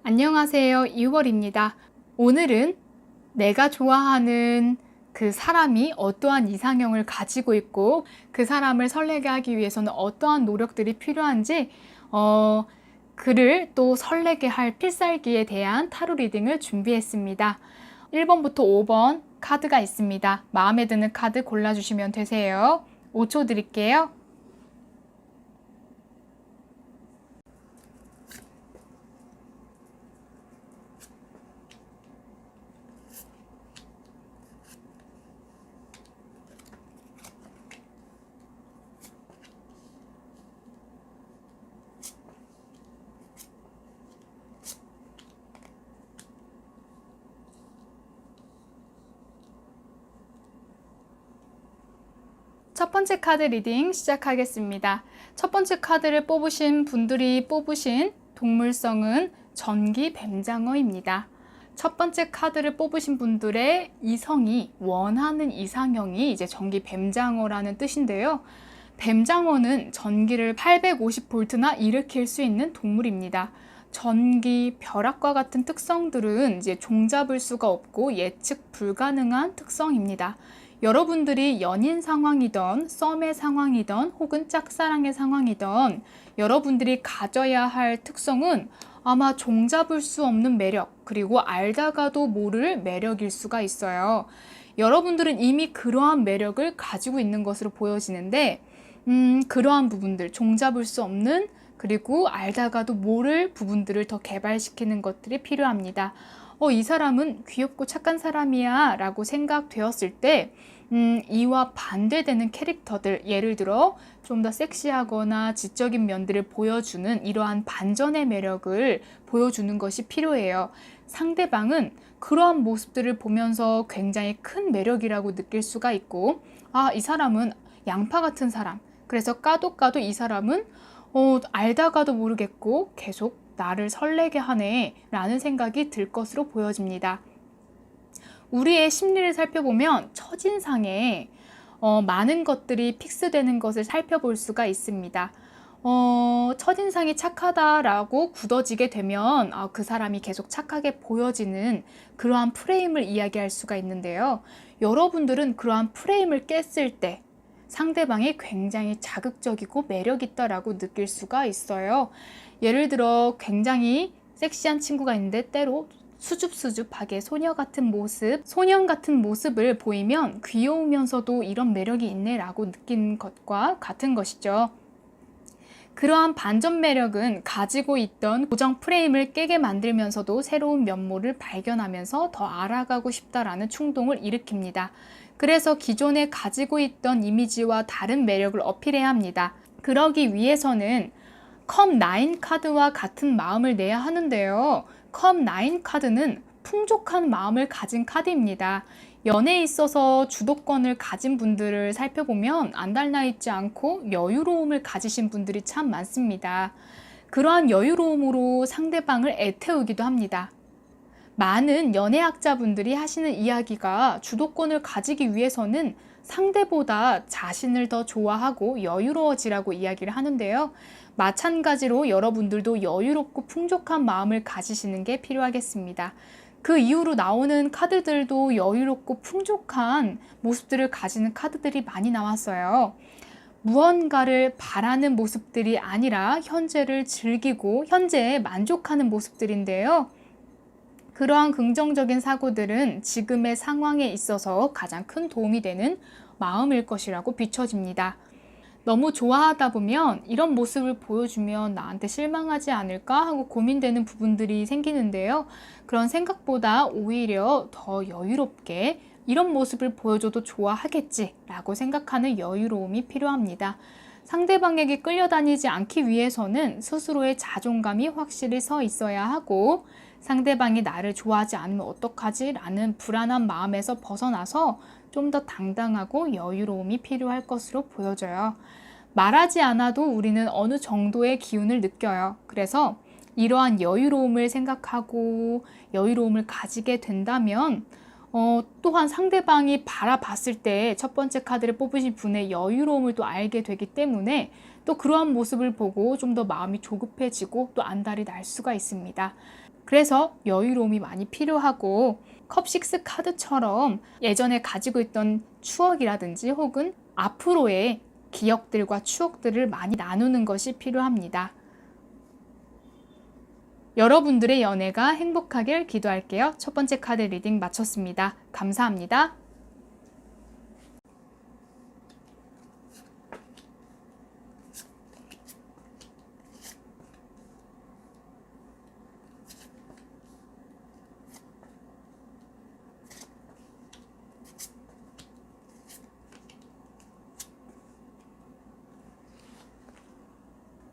안녕하세요. 2월입니다. 오늘은 내가 좋아하는 그 사람이 어떠한 이상형을 가지고 있고 그 사람을 설레게 하기 위해서는 어떠한 노력들이 필요한지 그를 또 설레게 할 필살기에 대한 타로 리딩을 준비했습니다. 1번부터 5번 카드가 있습니다. 마음에 드는 카드 골라주시면 되세요. 5초 드릴게요. 첫 번째 카드 리딩 시작하겠습니다. 첫 번째 카드를 뽑으신 분들이 뽑으신 동물성은 전기 뱀장어입니다. 첫 번째 카드를 뽑으신 분들의 이성이 원하는 이상형이 이제 전기 뱀장어라는 뜻인데요. 뱀장어는 전기를 850V나 일으킬 수 있는 동물입니다. 전기, 벼락과 같은 특성들은 이제 종잡을 수가 없고 예측 불가능한 특성입니다. 여러분들이 연인 상황이던 썸의 상황이던 혹은 짝사랑의 상황이던 여러분들이 가져야 할 특성은 아마 종잡을 수 없는 매력, 그리고 알다가도 모를 매력일 수가 있어요. 여러분들은 이미 그러한 매력을 가지고 있는 것으로 보여지는데 그러한 부분들, 종잡을 수 없는 그리고 알다가도 모를 부분들을 더 개발시키는 것들이 필요합니다. 이 사람은 귀엽고 착한 사람이야 라고 생각되었을 때 이와 반대되는 캐릭터들, 예를 들어 좀 더 섹시하거나 지적인 면들을 보여주는 이러한 반전의 매력을 보여주는 것이 필요해요. 상대방은 그러한 모습들을 보면서 굉장히 큰 매력이라고 느낄 수가 있고, 이 사람은 양파 같은 사람, 그래서 까도 이 사람은 알다가도 모르겠고 계속 나를 설레게 하네 라는 생각이 들 것으로 보여집니다. 우리의 심리를 살펴보면 첫인상에 많은 것들이 픽스되는 것을 살펴볼 수가 있습니다. 첫인상이 착하다라고 굳어지게 되면 그 사람이 계속 착하게 보여지는 그러한 프레임을 이야기할 수가 있는데요. 여러분들은 그러한 프레임을 깼을 때 상대방이 굉장히 자극적이고 매력있다라고 느낄 수가 있어요. 예를 들어 굉장히 섹시한 친구가 있는데 때로 수줍수줍하게 소녀 같은 모습, 소년 같은 모습을 보이면 귀여우면서도 이런 매력이 있네 라고 느낀 것과 같은 것이죠. 그러한 반전 매력은 가지고 있던 고정 프레임을 깨게 만들면서도 새로운 면모를 발견하면서 더 알아가고 싶다라는 충동을 일으킵니다. 그래서 기존에 가지고 있던 이미지와 다른 매력을 어필해야 합니다. 그러기 위해서는 컵9 카드와 같은 마음을 내야 하는데요. 컵9 카드는 풍족한 마음을 가진 카드입니다. 연애에 있어서 주도권을 가진 분들을 살펴보면 안달나 있지 않고 여유로움을 가지신 분들이 참 많습니다. 그러한 여유로움으로 상대방을 애태우기도 합니다. 많은 연애학자분들이 하시는 이야기가 주도권을 가지기 위해서는 상대보다 자신을 더 좋아하고 여유로워지라고 이야기를 하는데요. 마찬가지로 여러분들도 여유롭고 풍족한 마음을 가지시는 게 필요하겠습니다. 그 이후로 나오는 카드들도 여유롭고 풍족한 모습들을 가지는 카드들이 많이 나왔어요. 무언가를 바라는 모습들이 아니라 현재를 즐기고 현재에 만족하는 모습들인데요. 그러한 긍정적인 사고들은 지금의 상황에 있어서 가장 큰 도움이 되는 마음일 것이라고 비춰집니다. 너무 좋아하다 보면 이런 모습을 보여주면 나한테 실망하지 않을까 하고 고민되는 부분들이 생기는데요. 그런 생각보다 오히려 더 여유롭게 이런 모습을 보여줘도 좋아하겠지 라고 생각하는 여유로움이 필요합니다. 상대방에게 끌려다니지 않기 위해서는 스스로의 자존감이 확실히 서 있어야 하고 상대방이 나를 좋아하지 않으면 어떡하지? 라는 불안한 마음에서 벗어나서 좀 더 당당하고 여유로움이 필요할 것으로 보여져요. 말하지 않아도 우리는 어느 정도의 기운을 느껴요. 그래서 이러한 여유로움을 생각하고 여유로움을 가지게 된다면 또한 상대방이 바라봤을 때 첫 번째 카드를 뽑으신 분의 여유로움을 또 알게 되기 때문에 또 그러한 모습을 보고 좀 더 마음이 조급해지고 또 안달이 날 수가 있습니다. 그래서 여유로움이 많이 필요하고 컵6 카드처럼 예전에 가지고 있던 추억이라든지 혹은 앞으로의 기억들과 추억들을 많이 나누는 것이 필요합니다. 여러분들의 연애가 행복하길 기도할게요. 첫 번째 카드 리딩 마쳤습니다. 감사합니다.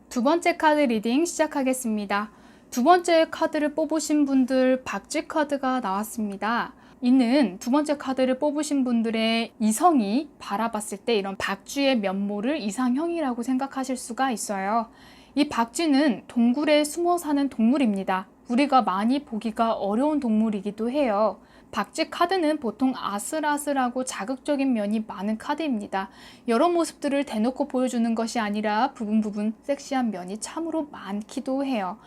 두 번째 카드 리딩 시작하겠습니다. 두 번째 카드를 뽑으신 분들 박쥐 카드가 나왔습니다. 이는 두 번째 카드를 뽑으신 분들의 이성이 바라봤을 때 이런 박쥐의 면모를 이상형이라고 생각하실 수가 있어요. 이 박쥐는 동굴에 숨어 사는 동물입니다. 우리가 많이 보기가 어려운 동물이기도 해요. 박쥐 카드는 보통 아슬아슬하고 자극적인 면이 많은 카드입니다. 여러 모습들을 대놓고 보여주는 것이 아니라 부분 섹시한 면이 참으로 많기도 해요.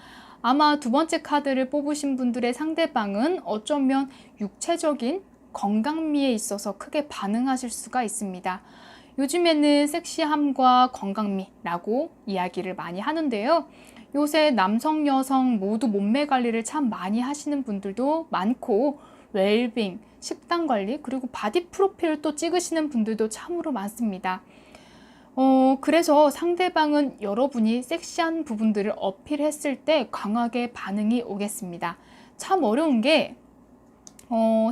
아마 두 번째 카드를 뽑으신 분들의 상대방은 어쩌면 육체적인 건강미에 있어서 크게 반응하실 수가 있습니다. 요즘에는 섹시함과 건강미라고 이야기를 많이 하는데요. 요새 남성, 여성 모두 몸매 관리를 참 많이 하시는 분들도 많고 웰빙, 식단 관리, 그리고 바디 프로필을 또 찍으시는 분들도 참으로 많습니다. 그래서 상대방은 여러분이 섹시한 부분들을 어필했을 때 강하게 반응이 오겠습니다. 참 어려운 게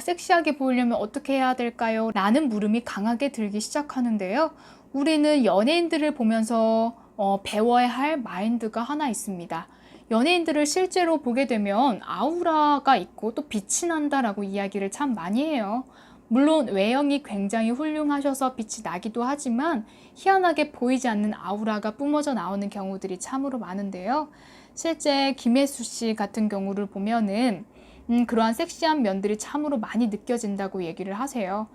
섹시하게 보이려면 어떻게 해야 될까요? 라는 물음이 강하게 들기 시작하는데요. 우리는 연예인들을 보면서 배워야 할 마인드가 하나 있습니다. 연예인들을 실제로 보게 되면 아우라가 있고 또 빛이 난다라고 이야기를 참 많이 해요. 물론 외형이 굉장히 훌륭하셔서 빛이 나기도 하지만 희한하게 보이지 않는 아우라가 뿜어져 나오는 경우들이 참으로 많은데요. 실제 김혜수 씨 같은 경우를 보면은 그러한 섹시한 면들이 참으로 많이 느껴진다고 얘기를 하세요.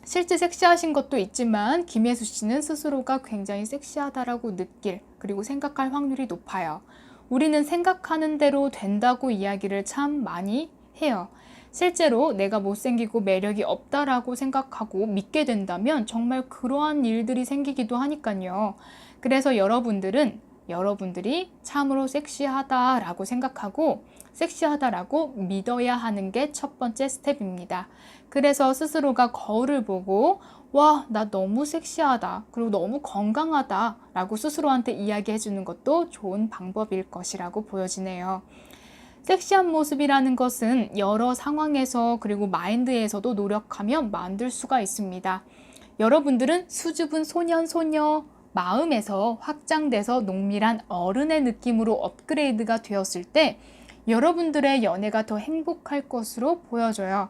실제 섹시하신 것도 있지만 김혜수 씨는 스스로가 굉장히 섹시하다라고 느낄 그리고 생각할 확률이 높아요. 우리는 생각하는 대로 된다고 이야기를 참 많이 해요. 실제로 내가 못생기고 매력이 없다라고 생각하고 믿게 된다면 정말 그러한 일들이 생기기도 하니까요. 그래서 여러분들이 참으로 섹시하다라고 생각하고 섹시하다라고 믿어야 하는 게 첫 번째 스텝입니다. 그래서 스스로가 거울을 보고 와, 나 너무 섹시하다. 그리고 너무 건강하다. 라고 스스로한테 이야기해 주는 것도 좋은 방법일 것이라고 보여지네요. 섹시한 모습이라는 것은 여러 상황에서 그리고 마인드에서도 노력하면 만들 수가 있습니다. 여러분들은 수줍은 소년, 소녀, 마음에서 확장돼서 농밀한 어른의 느낌으로 업그레이드가 되었을 때 여러분들의 연애가 더 행복할 것으로 보여져요.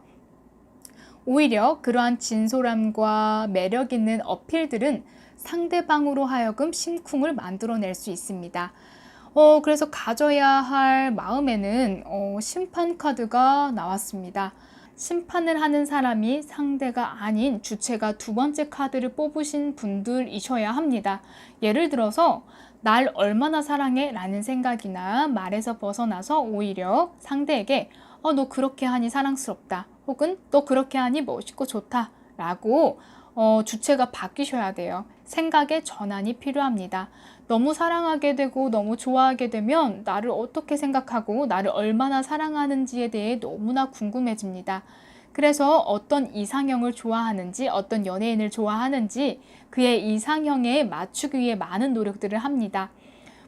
오히려 그러한 진솔함과 매력 있는 어필들은 상대방으로 하여금 심쿵을 만들어낼 수 있습니다. 그래서 가져야 할 마음에는 심판 카드가 나왔습니다. 심판을 하는 사람이 상대가 아닌 주체가 두 번째 카드를 뽑으신 분들이셔야 합니다. 예를 들어서 날 얼마나 사랑해? 라는 생각이나 말에서 벗어나서 오히려 상대에게 너 그렇게 하니 사랑스럽다. 혹은 너 그렇게 하니 멋있고 좋다. 라고 주체가 바뀌셔야 돼요. 생각의 전환이 필요합니다. 너무 사랑하게 되고 너무 좋아하게 되면 나를 어떻게 생각하고 나를 얼마나 사랑하는지에 대해 너무나 궁금해집니다. 그래서 어떤 이상형을 좋아하는지 어떤 연예인을 좋아하는지 그의 이상형에 맞추기 위해 많은 노력들을 합니다.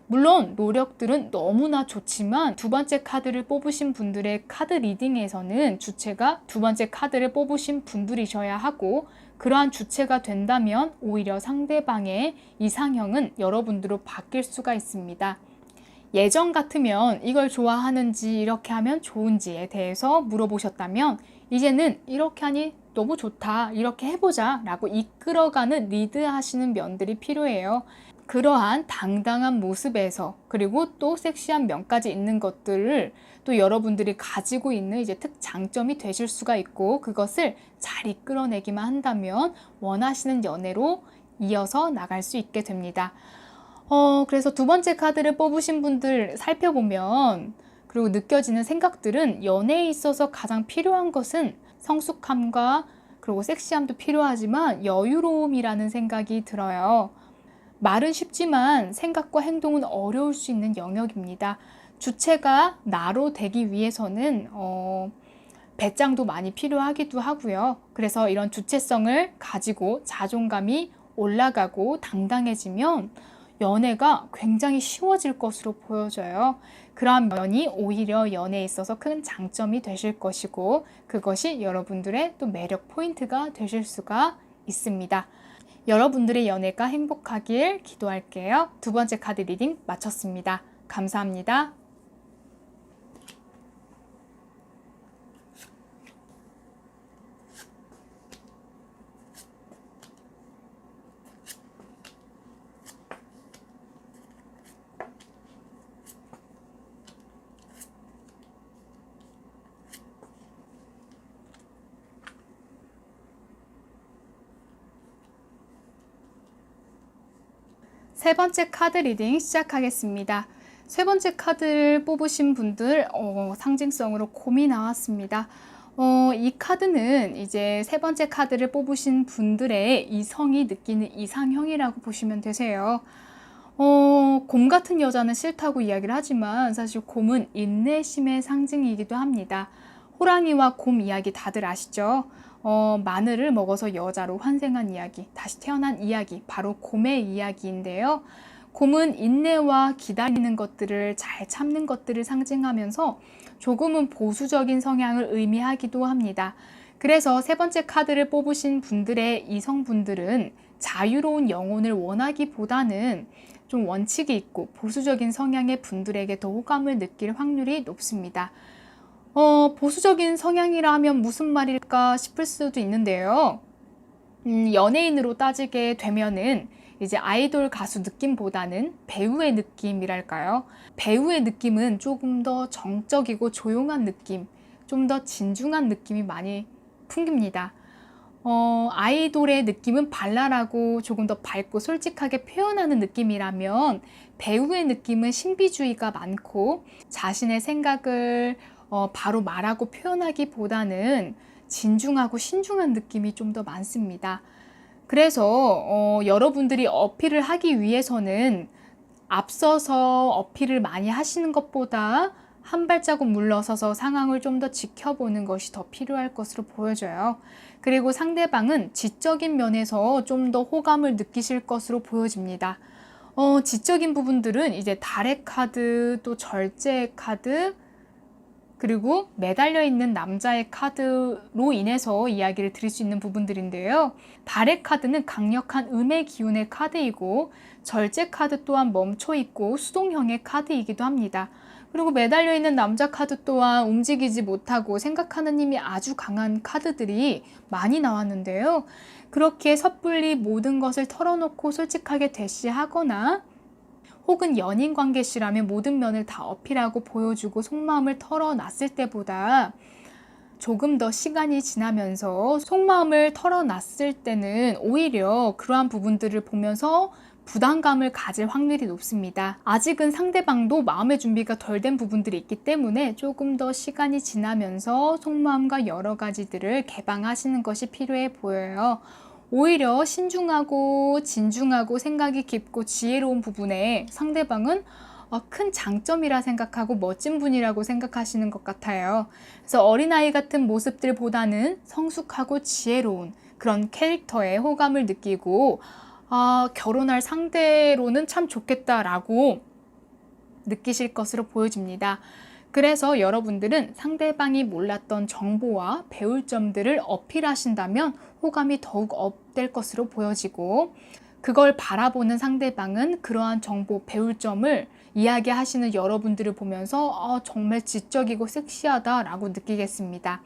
물론 노력들은 너무나 좋지만 두 번째 카드를 뽑으신 분들의 카드 리딩에서는 주체가 두 번째 카드를 뽑으신 분들이셔야 하고 그러한 주체가 된다면 오히려 상대방의 이상형은 여러분들로 바뀔 수가 있습니다. 예전 같으면 이걸 좋아하는지 이렇게 하면 좋은지에 대해서 물어보셨다면 이제는 이렇게 하니 너무 좋다, 이렇게 해보자 라고 이끌어가는 리드하시는 면들이 필요해요. 그러한 당당한 모습에서 그리고 또 섹시한 면까지 있는 것들을 또 여러분들이 가지고 있는 이제 특장점이 되실 수가 있고 그것을 잘 이끌어내기만 한다면 원하시는 연애로 이어서 나갈 수 있게 됩니다. 그래서 두 번째 카드를 뽑으신 분들 살펴보면, 그리고 느껴지는 생각들은 연애에 있어서 가장 필요한 것은 성숙함과 그리고 섹시함도 필요하지만 여유로움이라는 생각이 들어요. 말은 쉽지만 생각과 행동은 어려울 수 있는 영역입니다. 주체가 나로 되기 위해서는 배짱도 많이 필요하기도 하고요. 그래서 이런 주체성을 가지고 자존감이 올라가고 당당해지면 연애가 굉장히 쉬워질 것으로 보여져요. 그러한 면이 오히려 연애에 있어서 큰 장점이 되실 것이고, 그것이 여러분들의 또 매력 포인트가 되실 수가 있습니다. 여러분들의 연애가 행복하길 기도할게요. 두 번째 카드 리딩 마쳤습니다. 감사합니다. 세 번째 카드 리딩 시작하겠습니다. 세 번째 카드를 뽑으신 분들 상징성으로 곰이 나왔습니다. 이 카드는 이제 세 번째 카드를 뽑으신 분들의 이성이 느끼는 이상형이라고 보시면 되세요. 곰 같은 여자는 싫다고 이야기를 하지만 사실 곰은 인내심의 상징이기도 합니다. 호랑이와 곰 이야기 다들 아시죠? 마늘을 먹어서 여자로 환생한 이야기, 다시 태어난 이야기, 바로 곰의 이야기인데요. 곰은 인내와 기다리는 것들을 잘 참는 것들을 상징하면서 조금은 보수적인 성향을 의미하기도 합니다. 그래서 세 번째 카드를 뽑으신 분들의 이성분들은 자유로운 영혼을 원하기보다는 좀 원칙이 있고 보수적인 성향의 분들에게 더 호감을 느낄 확률이 높습니다. 보수적인 성향이라면 무슨 말일까 싶을 수도 있는데요. 연예인으로 따지게 되면은 이제 아이돌 가수 느낌보다는 배우의 느낌이랄까요? 배우의 느낌은 조금 더 정적이고 조용한 느낌, 좀 더 진중한 느낌이 많이 풍깁니다. 아이돌의 느낌은 발랄하고 조금 더 밝고 솔직하게 표현하는 느낌이라면 배우의 느낌은 신비주의가 많고 자신의 생각을 바로 말하고 표현하기보다는 진중하고 신중한 느낌이 좀 더 많습니다. 그래서 여러분들이 어필을 하기 위해서는 앞서서 어필을 많이 하시는 것보다 한 발자국 물러서서 상황을 좀 더 지켜보는 것이 더 필요할 것으로 보여져요. 그리고 상대방은 지적인 면에서 좀 더 호감을 느끼실 것으로 보여집니다. 지적인 부분들은 이제 달의 카드, 또 절제의 카드, 그리고 매달려 있는 남자의 카드로 인해서 이야기를 드릴 수 있는 부분들인데요. 달의 카드는 강력한 음의 기운의 카드이고 절제 카드 또한 멈춰 있고 수동형의 카드이기도 합니다. 그리고 매달려 있는 남자 카드 또한 움직이지 못하고 생각하는 힘이 아주 강한 카드들이 많이 나왔는데요. 그렇게 섣불리 모든 것을 털어놓고 솔직하게 대시하거나 혹은 연인 관계시라면 모든 면을 다 어필하고 보여주고 속마음을 털어놨을 때보다 조금 더 시간이 지나면서 속마음을 털어놨을 때는 오히려 그러한 부분들을 보면서 부담감을 가질 확률이 높습니다. 아직은 상대방도 마음의 준비가 덜 된 부분들이 있기 때문에 조금 더 시간이 지나면서 속마음과 여러 가지들을 개방하시는 것이 필요해 보여요. 오히려 신중하고 진중하고 생각이 깊고 지혜로운 부분에 상대방은 큰 장점이라 생각하고 멋진 분이라고 생각하시는 것 같아요. 그래서 어린아이 같은 모습들보다는 성숙하고 지혜로운 그런 캐릭터에 호감을 느끼고 결혼할 상대로는 참 좋겠다라고 느끼실 것으로 보여집니다. 그래서 여러분들은 상대방이 몰랐던 정보와 배울 점들을 어필하신다면 호감이 더욱 업될 것으로 보여지고, 그걸 바라보는 상대방은 그러한 정보, 배울 점을 이야기하시는 여러분들을 보면서 정말 지적이고 섹시하다라고 느끼겠습니다.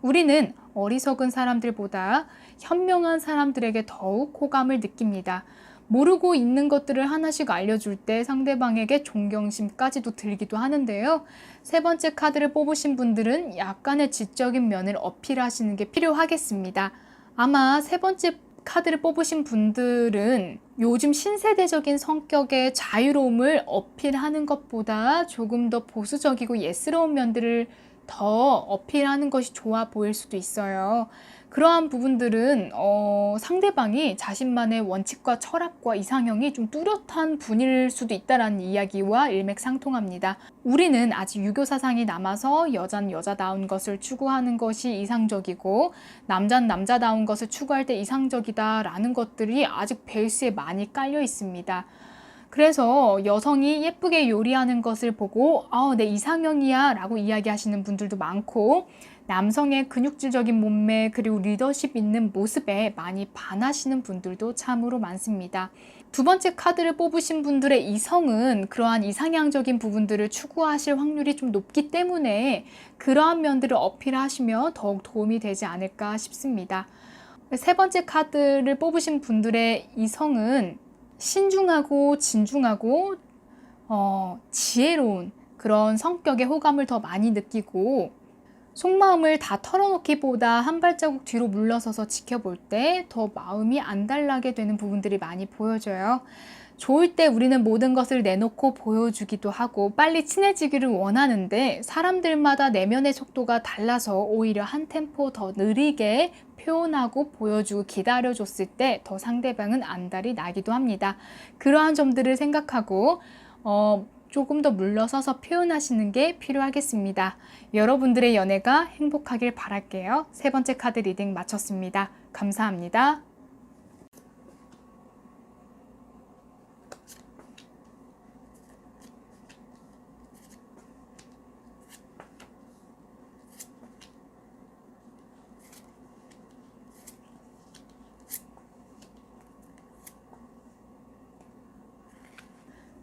우리는 어리석은 사람들보다 현명한 사람들에게 더욱 호감을 느낍니다. 모르고 있는 것들을 하나씩 알려줄 때 상대방에게 존경심까지도 들기도 하는데요. 세 번째 카드를 뽑으신 분들은 약간의 지적인 면을 어필하시는 게 필요하겠습니다. 아마 세 번째 카드를 뽑으신 분들은 요즘 신세대적인 성격의 자유로움을 어필하는 것보다 조금 더 보수적이고 예스러운 면들을 더 어필하는 것이 좋아 보일 수도 있어요. 그러한 부분들은 상대방이 자신만의 원칙과 철학과 이상형이 좀 뚜렷한 분일 수도 있다는 이야기와 일맥상통합니다. 우리는 아직 유교 사상이 남아서 여자는 여자다운 것을 추구하는 것이 이상적이고 남자는 남자다운 것을 추구할 때 이상적이다라는 것들이 아직 베이스에 많이 깔려 있습니다. 그래서 여성이 예쁘게 요리하는 것을 보고 내 이상형이야 라고 이야기하시는 분들도 많고, 남성의 근육질적인 몸매 그리고 리더십 있는 모습에 많이 반하시는 분들도 참으로 많습니다. 두 번째 카드를 뽑으신 분들의 이성은 그러한 이상향적인 부분들을 추구하실 확률이 좀 높기 때문에 그러한 면들을 어필하시면 더욱 도움이 되지 않을까 싶습니다. 세 번째 카드를 뽑으신 분들의 이성은 신중하고 진중하고 지혜로운 그런 성격의 호감을 더 많이 느끼고, 속마음을 다 털어놓기보다 한 발자국 뒤로 물러서서 지켜볼 때 더 마음이 안달나게 되는 부분들이 많이 보여져요. 좋을 때 우리는 모든 것을 내놓고 보여주기도 하고 빨리 친해지기를 원하는데, 사람들마다 내면의 속도가 달라서 오히려 한 템포 더 느리게 표현하고 보여주고 기다려줬을 때 더 상대방은 안달이 나기도 합니다. 그러한 점들을 생각하고 조금 더 물러서서 표현하시는 게 필요하겠습니다. 여러분들의 연애가 행복하길 바랄게요. 세 번째 카드 리딩 마쳤습니다. 감사합니다.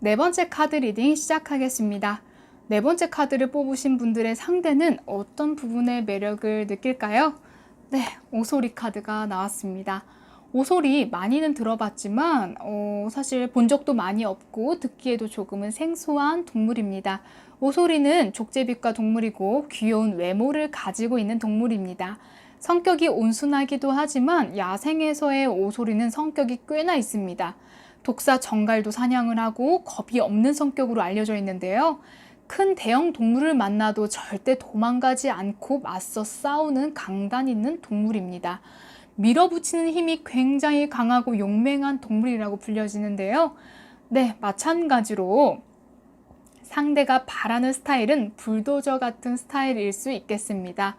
네 번째 카드 리딩 시작하겠습니다. 네 번째 카드를 뽑으신 분들의 상대는 어떤 부분의 매력을 느낄까요? 네, 오소리 카드가 나왔습니다. 오소리 많이는 들어봤지만 사실 본 적도 많이 없고 듣기에도 조금은 생소한 동물입니다. 오소리는 족제비과 동물이고 귀여운 외모를 가지고 있는 동물입니다. 성격이 온순하기도 하지만 야생에서의 오소리는 성격이 꽤나 있습니다. 독사 정갈도 사냥을 하고 겁이 없는 성격으로 알려져 있는데요. 큰 대형 동물을 만나도 절대 도망가지 않고 맞서 싸우는 강단 있는 동물입니다. 밀어붙이는 힘이 굉장히 강하고 용맹한 동물이라고 불려지는데요. 네, 마찬가지로 상대가 바라는 스타일은 불도저 같은 스타일일 수 있겠습니다.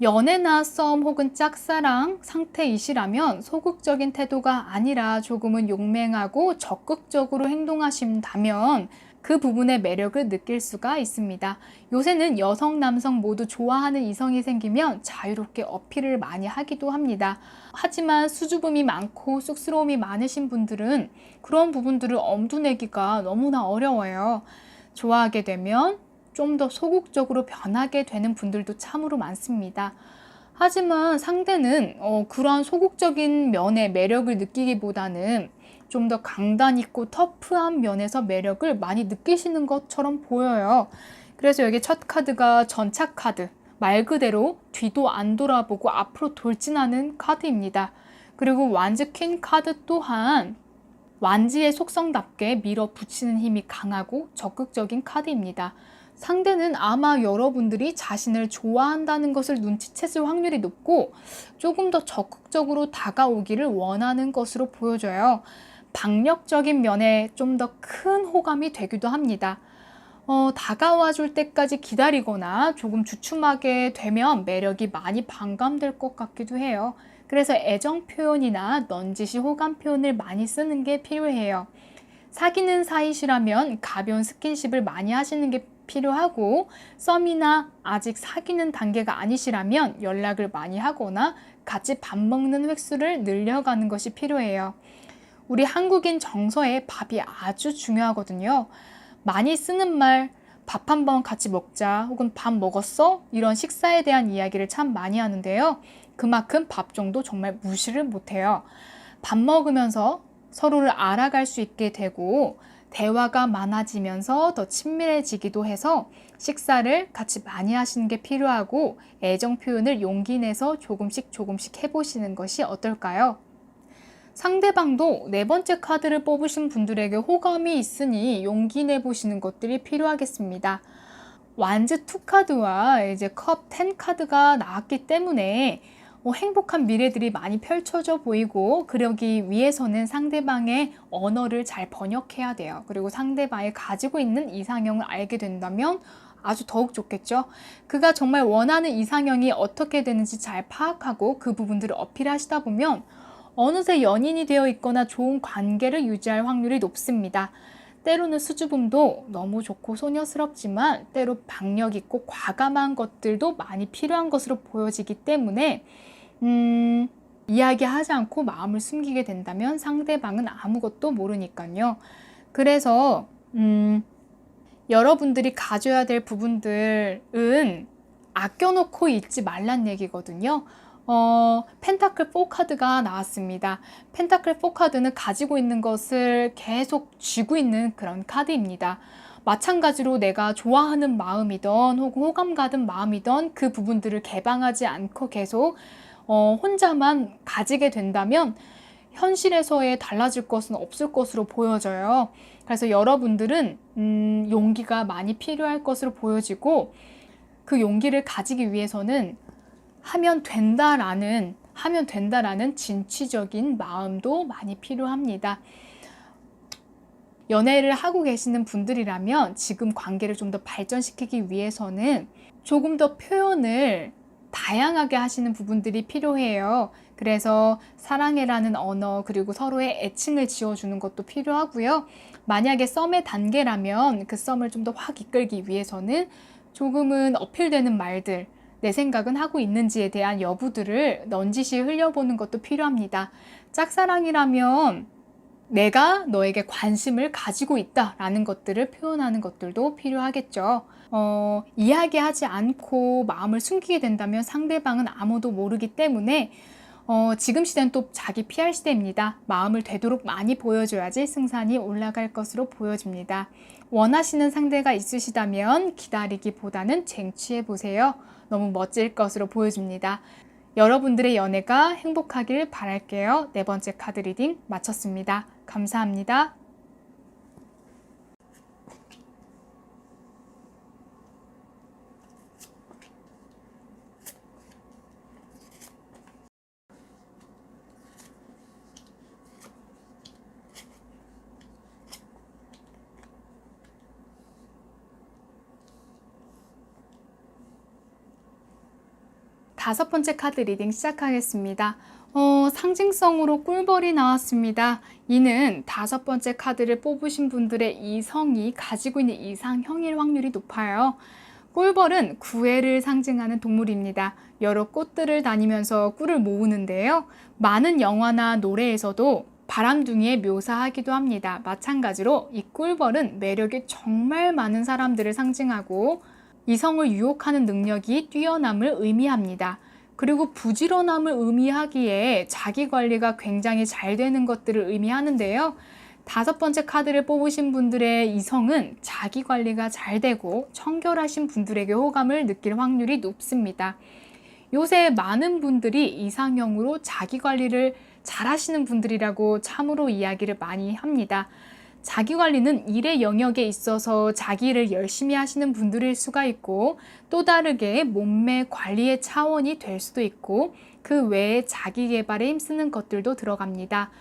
연애나 썸 혹은 짝사랑 상태이시라면 소극적인 태도가 아니라 조금은 용맹하고 적극적으로 행동하신다면 그 부분의 매력을 느낄 수가 있습니다. 요새는 여성, 남성 모두 좋아하는 이성이 생기면 자유롭게 어필을 많이 하기도 합니다. 하지만 수줍음이 많고 쑥스러움이 많으신 분들은 그런 부분들을 엄두내기가 너무나 어려워요. 좋아하게 되면 좀 더 소극적으로 변하게 되는 분들도 참으로 많습니다. 하지만 상대는 그러한 소극적인 면의 매력을 느끼기보다는 좀 더 강단 있고 터프한 면에서 매력을 많이 느끼시는 것처럼 보여요. 그래서 여기 첫 카드가 전차 카드, 말 그대로 뒤도 안 돌아보고 앞으로 돌진하는 카드입니다. 그리고 완즈 퀸 카드 또한 완지의 속성답게 밀어붙이는 힘이 강하고 적극적인 카드입니다. 상대는 아마 여러분들이 자신을 좋아한다는 것을 눈치챘을 확률이 높고 조금 더 적극적으로 다가오기를 원하는 것으로 보여져요. 박력적인 면에 좀 더 큰 호감이 되기도 합니다. 다가와 줄 때까지 기다리거나 조금 주춤하게 되면 매력이 많이 반감될 것 같기도 해요. 그래서 애정 표현이나 넌지시 호감 표현을 많이 쓰는 게 필요해요. 사귀는 사이시라면 가벼운 스킨십을 많이 하시는 게 필요하고, 썸이나 아직 사귀는 단계가 아니시라면 연락을 많이 하거나 같이 밥 먹는 횟수를 늘려가는 것이 필요해요. 우리 한국인 정서에 밥이 아주 중요하거든요. 많이 쓰는 말, 밥 한번 같이 먹자 혹은 밥 먹었어? 이런 식사에 대한 이야기를 참 많이 하는데요. 그만큼 밥 정도 정말 무시를 못해요. 밥 먹으면서 서로를 알아갈 수 있게 되고 대화가 많아지면서 더 친밀해지기도 해서 식사를 같이 많이 하시는 게 필요하고, 애정 표현을 용기 내서 조금씩 해보시는 것이 어떨까요? 상대방도 네 번째 카드를 뽑으신 분들에게 호감이 있으니 용기 내보시는 것들이 필요하겠습니다. 완즈 2 카드와 이제 컵 10 카드가 나왔기 때문에 행복한 미래들이 많이 펼쳐져 보이고, 그러기 위해서는 상대방의 언어를 잘 번역해야 돼요. 그리고 상대방이 가지고 있는 이상형을 알게 된다면 아주 더욱 좋겠죠. 그가 정말 원하는 이상형이 어떻게 되는지 잘 파악하고 그 부분들을 어필하시다 보면 어느새 연인이 되어 있거나 좋은 관계를 유지할 확률이 높습니다. 때로는 수줍음도 너무 좋고 소녀스럽지만 때로 박력 있고 과감한 것들도 많이 필요한 것으로 보여지기 때문에 이야기하지 않고 마음을 숨기게 된다면 상대방은 아무것도 모르니까요. 그래서 여러분들이 가져야 될 부분들은 아껴놓고 있지 말란 얘기거든요. 펜타클 4 카드가 나왔습니다. 펜타클 4 카드는 가지고 있는 것을 계속 쥐고 있는 그런 카드입니다. 마찬가지로 내가 좋아하는 마음이던 혹은 호감 가든 마음이던 그 부분들을 개방하지 않고 계속 혼자만 가지게 된다면 현실에서의 달라질 것은 없을 것으로 보여져요. 그래서 여러분들은 용기가 많이 필요할 것으로 보여지고, 그 용기를 가지기 위해서는 하면 된다라는 진취적인 마음도 많이 필요합니다. 연애를 하고 계시는 분들이라면 지금 관계를 좀 더 발전시키기 위해서는 조금 더 표현을 다양하게 하시는 부분들이 필요해요. 그래서 사랑해라는 언어, 그리고 서로의 애칭을 지어주는 것도 필요하고요. 만약에 썸의 단계라면 그 썸을 좀 더 확 이끌기 위해서는 조금은 어필되는 말들, 내 생각은 하고 있는지에 대한 여부들을 넌지시 흘려보는 것도 필요합니다. 짝사랑이라면 내가 너에게 관심을 가지고 있다라는 것들을 표현하는 것들도 필요하겠죠. 이야기하지 않고 마음을 숨기게 된다면 상대방은 아무도 모르기 때문에 지금 시대는 또 자기 PR 시대입니다. 마음을 되도록 많이 보여줘야지 승산이 올라갈 것으로 보여집니다. 원하시는 상대가 있으시다면 기다리기보다는 쟁취해보세요. 너무 멋질 것으로 보여집니다. 여러분들의 연애가 행복하길 바랄게요. 네 번째 카드 리딩 마쳤습니다. 감사합니다. 다섯 번째 카드 리딩 시작하겠습니다. 상징성으로 꿀벌이 나왔습니다. 이는 다섯 번째 카드를 뽑으신 분들의 이성이 가지고 있는 이상형일 확률이 높아요. 꿀벌은 구애를 상징하는 동물입니다. 여러 꽃들을 다니면서 꿀을 모으는데요. 많은 영화나 노래에서도 바람둥이에 묘사하기도 합니다. 마찬가지로 이 꿀벌은 매력이 정말 많은 사람들을 상징하고 이성을 유혹하는 능력이 뛰어남을 의미합니다. 그리고 부지런함을 의미하기에 자기 관리가 굉장히 잘 되는 것들을 의미하는데요. 다섯 번째 카드를 뽑으신 분들의 이성은 자기 관리가 잘 되고 청결하신 분들에게 호감을 느낄 확률이 높습니다. 요새 많은 분들이 이상형으로 자기 관리를 잘 하시는 분들이라고 참으로 이야기를 많이 합니다. 자기 관리는 일의 영역에 있어서 자기 일을 열심히 하시는 분들일 수가 있고, 또 다르게 몸매 관리의 차원이 될 수도 있고, 그 외에 자기 개발에 힘쓰는 것들도 들어갑니다.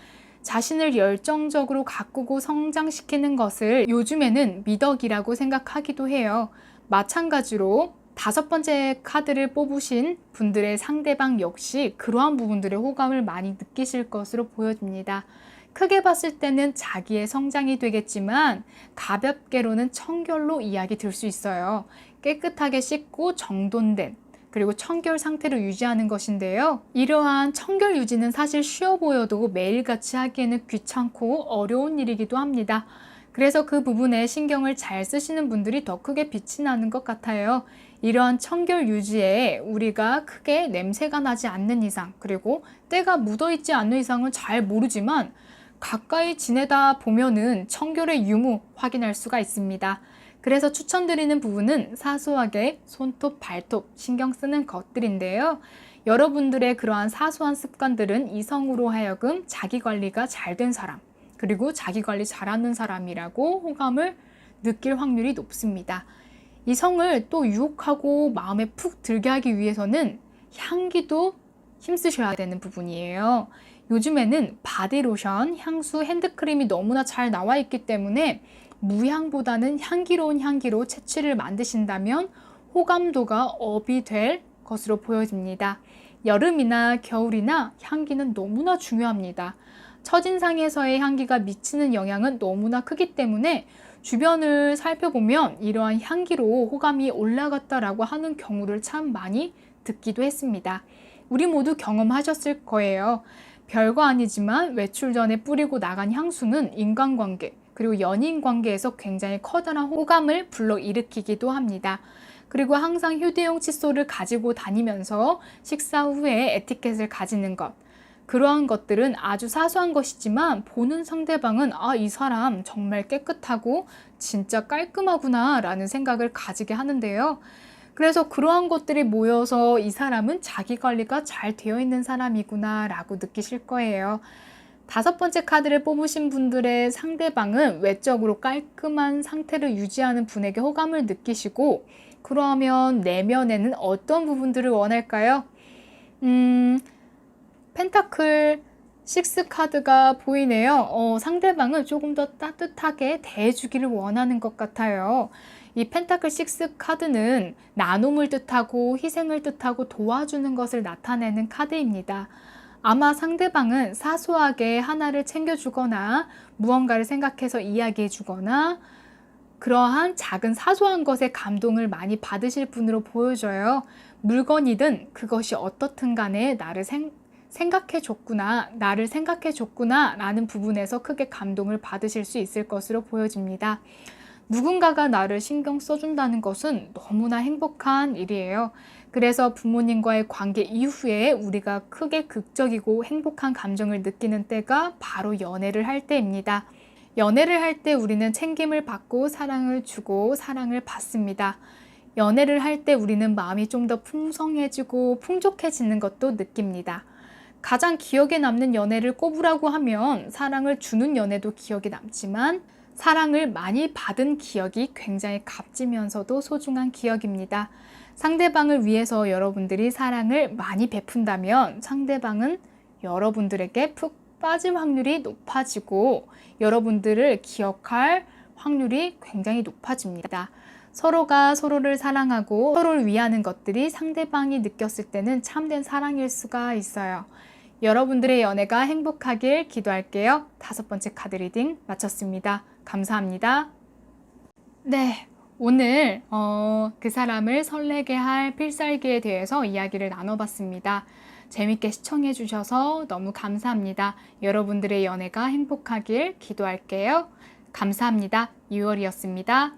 자신을 열정적으로 가꾸고 성장시키는 것을 요즘에는 미덕이라고 생각하기도 해요. 마찬가지로 다섯 번째 카드를 뽑으신 분들의 상대방 역시 그러한 부분들의 호감을 많이 느끼실 것으로 보여집니다. 크게 봤을 때는 자기의 성장이 되겠지만 가볍게로는 청결로 이야기 들 수 있어요. 깨끗하게 씻고 정돈된, 그리고 청결 상태를 유지하는 것인데요. 이러한 청결 유지는 사실 쉬워 보여도 매일같이 하기에는 귀찮고 어려운 일이기도 합니다. 그래서 그 부분에 신경을 잘 쓰시는 분들이 더 크게 빛이 나는 것 같아요. 이러한 청결 유지에 우리가 크게 냄새가 나지 않는 이상, 그리고 때가 묻어있지 않는 이상은 잘 모르지만 가까이 지내다 보면은 청결의 유무 확인할 수가 있습니다. 그래서 추천드리는 부분은 사소하게 손톱, 발톱 신경 쓰는 것들인데요. 여러분들의 그러한 사소한 습관들은 이성으로 하여금 자기 관리가 잘 된 사람, 그리고 자기 관리 잘하는 사람이라고 호감을 느낄 확률이 높습니다. 이성을 또 유혹하고 마음에 푹 들게 하기 위해서는 향기도 힘쓰셔야 되는 부분이에요. 요즘에는 바디로션, 향수, 핸드크림이 너무나 잘 나와 있기 때문에 무향보다는 향기로운 향기로 채취를 만드신다면 호감도가 업이 될 것으로 보여집니다. 여름이나 겨울이나 향기는 너무나 중요합니다. 첫인상에서의 향기가 미치는 영향은 너무나 크기 때문에 주변을 살펴보면 이러한 향기로 호감이 올라갔다라고 하는 경우를 참 많이 듣기도 했습니다. 우리 모두 경험하셨을 거예요. 별거 아니지만 외출 전에 뿌리고 나간 향수는 인간관계, 그리고 연인 관계에서 굉장히 커다란 호감을 불러일으키기도 합니다. 그리고 항상 휴대용 칫솔을 가지고 다니면서 식사 후에 에티켓을 가지는 것, 그러한 것들은 아주 사소한 것이지만 보는 상대방은 이 사람 정말 깨끗하고 진짜 깔끔하구나 라는 생각을 가지게 하는데요. 그래서 그러한 것들이 모여서 이 사람은 자기 관리가 잘 되어 있는 사람이구나 라고 느끼실 거예요. 5번째 카드를 뽑으신 분들의 상대방은 외적으로 깔끔한 상태를 유지하는 분에게 호감을 느끼시고, 그러면 내면에는 어떤 부분들을 원할까요? 펜타클 6 카드가 보이네요. 상대방을 조금 더 따뜻하게 대해주기를 원하는 것 같아요. 이 펜타클 6 카드는 나눔을 뜻하고 희생을 뜻하고 도와주는 것을 나타내는 카드입니다. 아마 상대방은 사소하게 하나를 챙겨주거나 무언가를 생각해서 이야기해주거나 그러한 작은 사소한 것에 감동을 많이 받으실 분으로 보여져요. 물건이든 그것이 어떻든 간에 나를 생각해줬구나, 나를 생각해줬구나 라는 부분에서 크게 감동을 받으실 수 있을 것으로 보여집니다. 누군가가 나를 신경 써준다는 것은 너무나 행복한 일이에요. 그래서 부모님과의 관계 이후에 우리가 크게 극적이고 행복한 감정을 느끼는 때가 바로 연애를 할 때입니다. 연애를 할 때 우리는 챙김을 받고 사랑을 주고 사랑을 받습니다. 연애를 할 때 우리는 마음이 좀 더 풍성해지고 풍족해지는 것도 느낍니다. 가장 기억에 남는 연애를 꼽으라고 하면 사랑을 주는 연애도 기억에 남지만 사랑을 많이 받은 기억이 굉장히 값지면서도 소중한 기억입니다. 상대방을 위해서 여러분들이 사랑을 많이 베푼다면 상대방은 여러분들에게 푹 빠질 확률이 높아지고 여러분들을 기억할 확률이 굉장히 높아집니다. 서로가 서로를 사랑하고 서로를 위하는 것들이 상대방이 느꼈을 때는 참된 사랑일 수가 있어요. 여러분들의 연애가 행복하길 기도할게요. 5번째 카드 리딩 마쳤습니다. 감사합니다. 네, 오늘 그 사람을 설레게 할 필살기에 대해서 이야기를 나눠봤습니다. 재밌게 시청해 주셔서 너무 감사합니다. 여러분들의 연애가 행복하길 기도할게요. 감사합니다. 6월이었습니다.